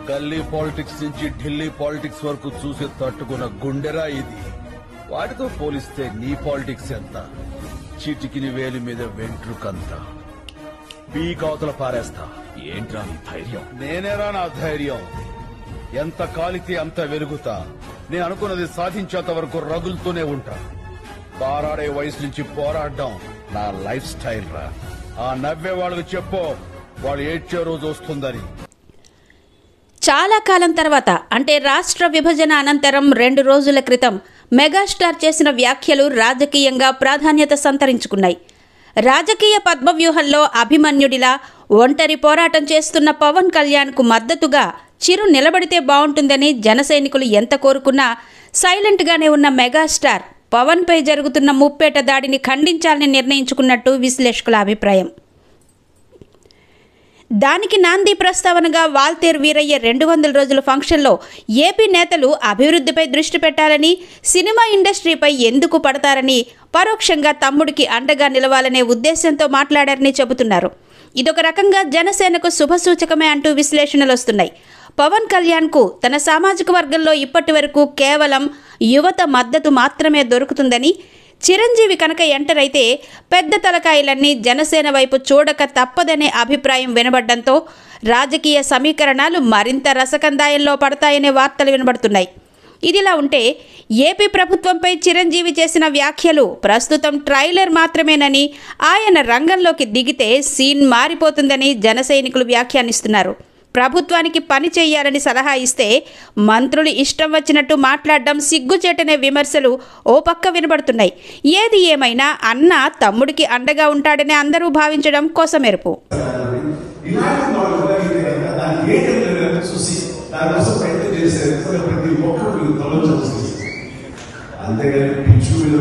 గల్లీ పాలిటిక్స్ నుంచి ఢిల్లీ పాలిటిక్స్ వరకు చూసి తట్టుకున్న గుండెరా ఇది. వాటితో పోలిస్తే నీ పాలిటిక్స్ ఎంత? చిటికిని వేలి మీద వెంట్రుకంత పీకావతల పారేస్తా. ఏంట్రా నీ ధైర్యం? నేనేరా నా ధైర్యం. ఎంత కాలితే అంత వెలుగుతా. నేను అనుకున్నది సాధించేంత వరకు రగులుతూనే ఉంటా. పారాడే వయసు నుంచి పోరాడడం నా లైఫ్ స్టైల్ రా. ఆ నవ్వే వాళ్ళకి చెప్పు, వాళ్ళు ఏడ్చే రోజు వస్తుందని. చాలా కాలం తర్వాత అంటే రాష్ట్ర విభజన అనంతరం 2 రోజుల క్రితం మెగాస్టార్ చేసిన వ్యాఖ్యలు రాజకీయంగా ప్రాధాన్యత సంతరించుకున్నాయి. రాజకీయ పద్మవ్యూహంలో అభిమన్యుడిలా ఒంటరి పోరాటం చేస్తున్న పవన్ కళ్యాణ్కు మద్దతుగా చిరు నిలబడితే బాగుంటుందని జనసైనికులు ఎంత కోరుకున్నా సైలెంట్గానే ఉన్న మెగాస్టార్ పవన్పై జరుగుతున్న ముప్పేట దాడిని ఖండించాలని నిర్ణయించుకున్నట్టు విశ్లేషకుల అభిప్రాయం. దానికి నాంది ప్రస్తావనగా వాల్తేరు వీరయ్య 200 రోజుల ఫంక్షన్లో ఏపీ నేతలు అభివృద్ధిపై దృష్టి పెట్టాలని, సినిమా ఇండస్ట్రీపై ఎందుకు పడతారని, పరోక్షంగా తమ్ముడికి అండగా నిలవాలనే ఉద్దేశంతో మాట్లాడారని చెబుతున్నారు. ఇదొక రకంగా జనసేనకు శుభసూచకమే అంటూ విశ్లేషణలు వస్తున్నాయి. పవన్ కళ్యాణ్కు తన సామాజిక వర్గంలో ఇప్పటి వరకు కేవలం యువత మద్దతు మాత్రమే దొరుకుతుందని, చిరంజీవి కనుక ఎంటర్ అయితే పెద్ద తలకాయలన్నీ జనసేన వైపు చూడక తప్పదనే అభిప్రాయం వినబడ్డంతో రాజకీయ సమీకరణాలు మరింత రసకందాయంలో పడతాయనే వార్తలు వినబడుతున్నాయి. ఇదిలా ఉంటే ఏపీ ప్రభుత్వంపై చిరంజీవి చేసిన వ్యాఖ్యలు ప్రస్తుతం ట్రైలర్ మాత్రమేనని, ఆయన రంగంలోకి దిగితే సీన్ మారిపోతుందని జనసైనికులు వ్యాఖ్యానిస్తున్నారు. ప్రభుత్వానికి పని చేయాలని సలహా ఇస్తే మంత్రులు ఇష్టం వచ్చినట్టు మాట్లాడడం సిగ్గుచేటనే విమర్శలు ఓ పక్క వినబడుతున్నాయి. ఏది ఏమైనా అన్న తమ్ముడికి అండగా ఉంటాడని అందరూ భావించడం కోసమెరుపు. అంతేగాని పిచ్చు మీద